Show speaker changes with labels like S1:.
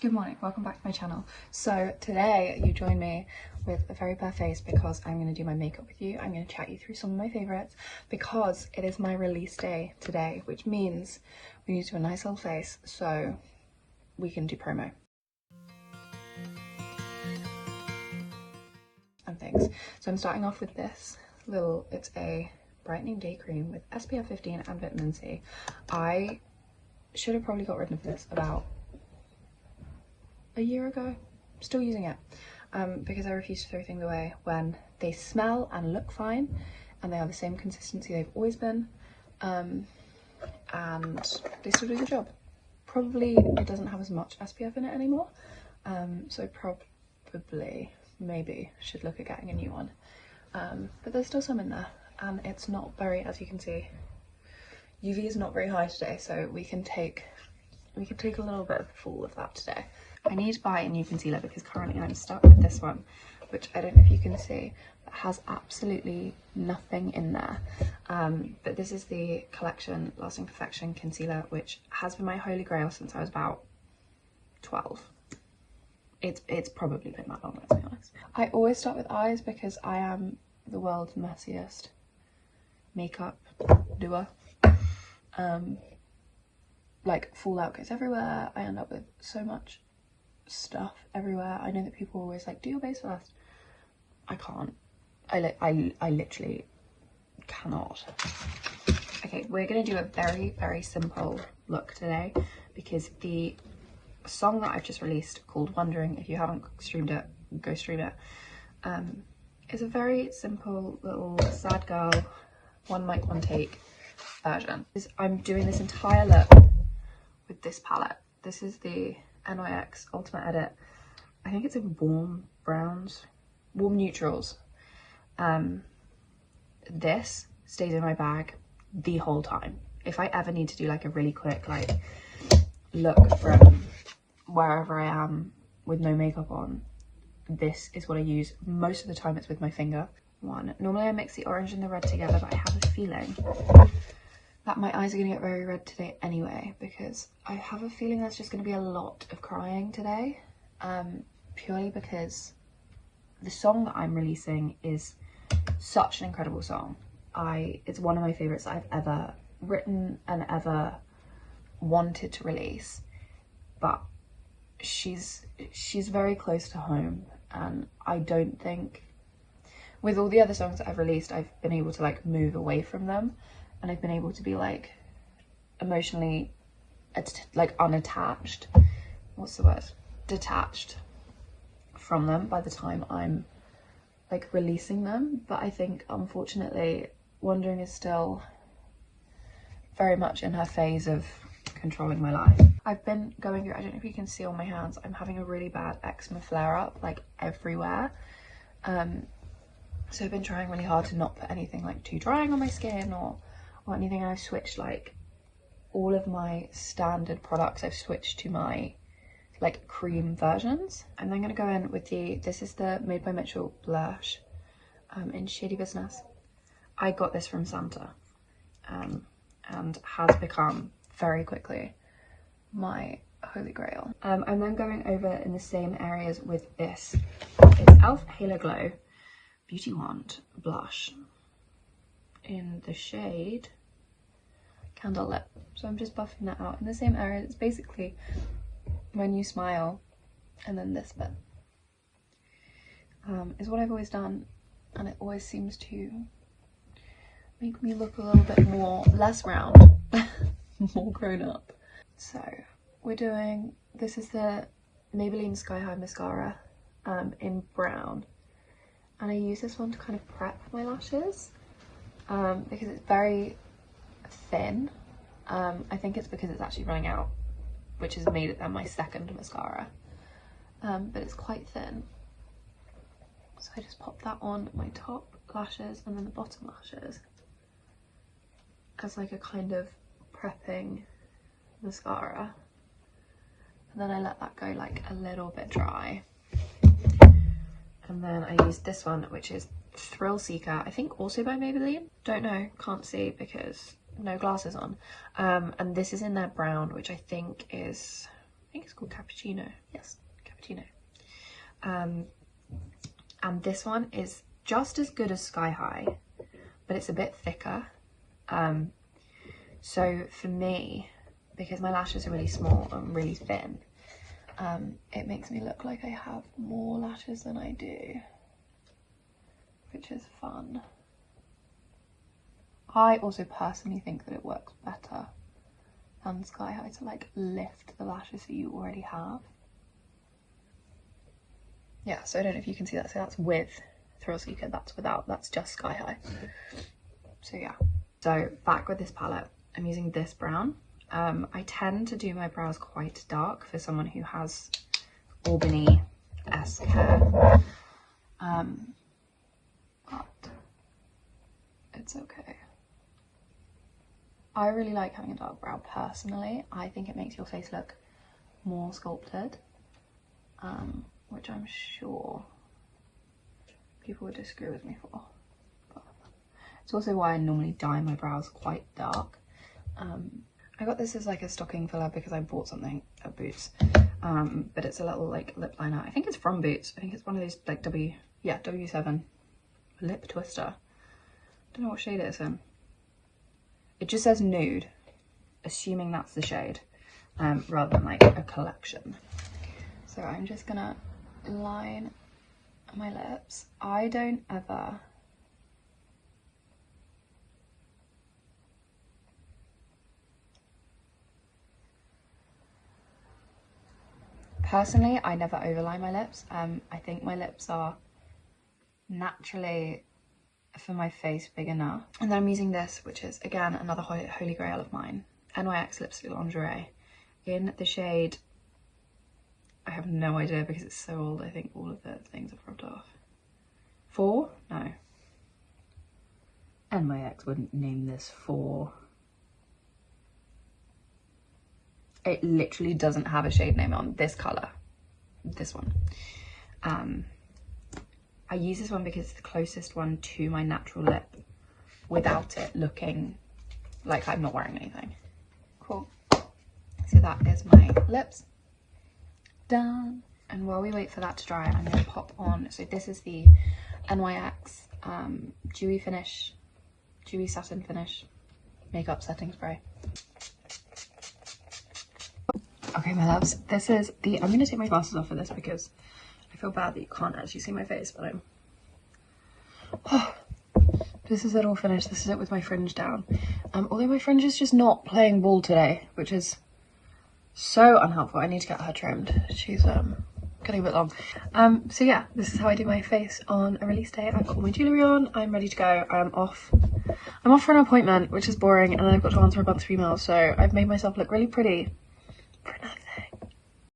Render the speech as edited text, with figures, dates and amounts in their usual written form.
S1: Good morning, welcome back to my channel. So today you join me with a very bare face because I'm going to do my makeup with you. I'm going to chat you through some of my favourites because it is my release day today, which means we need to do a nice little face so we can do promo and things. So I'm starting off with this little, it's a brightening day cream with SPF 15 and vitamin C. I should have probably got rid of this about a year ago. Still using it because I refuse to throw things away when they smell and look fine and they are the same consistency they've always been, and they still do the job. Probably it doesn't have as much SPF in it anymore, so probably maybe should look at getting a new one, but there's still some in there and it's not very, as you can see, UV is not very high today, so we can take a little bit of the fall of that today. I need to buy a new concealer because currently I'm stuck with this one, which I don't know if you can see, but has absolutely nothing in there. But this is the Collection Lasting Perfection Concealer, which has been my holy grail since I was about 12. It's probably been that long, let's be honest. I always start with eyes because I am the world's messiest makeup doer. Like fallout goes everywhere. I end up with so much stuff everywhere. I know that people are always like, do your base first. I can't. I literally cannot. Okay, we're gonna do a very, very simple look today because the song that I've just released called Wondering, if you haven't streamed it, go stream it, is a very simple little sad girl, one mic, one take version. I'm doing this entire look with this palette. This is the NYX Ultimate Edit. I think it's in warm browns, warm neutrals. This stays in my bag the whole time. If I ever need to do like a really quick like look from wherever I am with no makeup on, this is what I use. Most of the time it's with my finger. Normally I mix the orange and the red together, but I have a feeling that my eyes are gonna get very red today anyway, because I have a feeling there's just gonna be a lot of crying today, purely because the song that I'm releasing is such an incredible song. It's one of my favorites that I've ever written and ever wanted to release, but she's very close to home, and I don't think with all the other songs that I've released I've been able to like move away from them, and I've been able to be like emotionally like unattached, what's the word, detached from them by the time I'm like releasing them. But I think unfortunately Wondering is still very much in her phase of controlling my life. I've been going through, I don't know if you can see on my hands, I'm having a really bad eczema flare up like everywhere, so I've been trying really hard to not put anything like too drying on my skin or anything, and I've switched like all of my standard products, I've switched to my like cream versions. I'm then going to go in with this is the Made by Mitchell blush in Shady Business. I got this from Santa and has become very quickly my holy grail. I'm then going over in the same areas with this. It's e.l.f. Halo Glow Beauty Wand blush in the shade Candle Lip. So I'm just buffing that out in the same area. It's basically when you smile, and then this bit is what I've always done, and it always seems to make me look a little bit more, less round, more grown up. So we're doing, this is the Maybelline Sky High Mascara in brown, and I use this one to kind of prep my lashes because it's very thin. I think it's because it's actually running out, which has made it then my second mascara, but it's quite thin. So I just pop that on my top lashes and then the bottom lashes as like a kind of prepping mascara, and then I let that go like a little bit dry, and then I use this one, which is Thrill Seeker, I think also by Maybelline, don't know, can't see because no glasses on, and this is in their brown, which I think is think it's called Cappuccino. Yes, Cappuccino. And this one is just as good as Sky High, but it's a bit thicker. So for me, because my lashes are really small and really thin, it makes me look like I have more lashes than I do, which is fun. I also personally think that it works better than Sky High to like lift the lashes that you already have. Yeah, so I don't know if you can see that. So that's with Thrill Seeker, that's without, that's just Sky High. So yeah. So back with this palette, I'm using this brown. I tend to do my brows quite dark for someone who has Albany-esque hair. But it's okay. I really like having a dark brow personally. I think it makes your face look more sculpted. Which I'm sure people would disagree with me for. But it's also why I normally dye my brows quite dark. I got this as like a stocking filler because I bought something at Boots. But it's a little like lip liner. I think it's from Boots. I think it's one of those like W7 lip twister. Don't know what shade it is in. It just says nude, assuming that's the shade, rather than like a collection. So I'm just gonna line my lips. I don't ever personally, I never overline my lips. I think my lips are naturally for my face big enough. And then I'm using this, which is again another holy grail of mine, NYX Lipstick Lingerie in the shade, I have no idea because it's so old. I think all of the things have rubbed off. 4? No. NYX wouldn't name this 4. It literally doesn't have a shade name on this colour. This one. I use this one because it's the closest one to my natural lip without it looking like I'm not wearing anything. Cool. So that is my lips. Done. And while we wait for that to dry, I'm going to pop on, so this is the NYX dewy satin finish makeup setting spray. Okay, my loves, this is the, I'm going to take my glasses off for this because I feel bad that you can't actually see my face, but this is it all finished. This is it with my fringe down. Although my fringe is just not playing ball today, which is so unhelpful. I need to get her trimmed. She's getting a bit long. So yeah, this is how I do my face on a release day. I've got all my jewellery on. I'm ready to go. I'm off for an appointment, which is boring, and then I've got to answer a bunch of emails, so I've made myself look really pretty for nothing.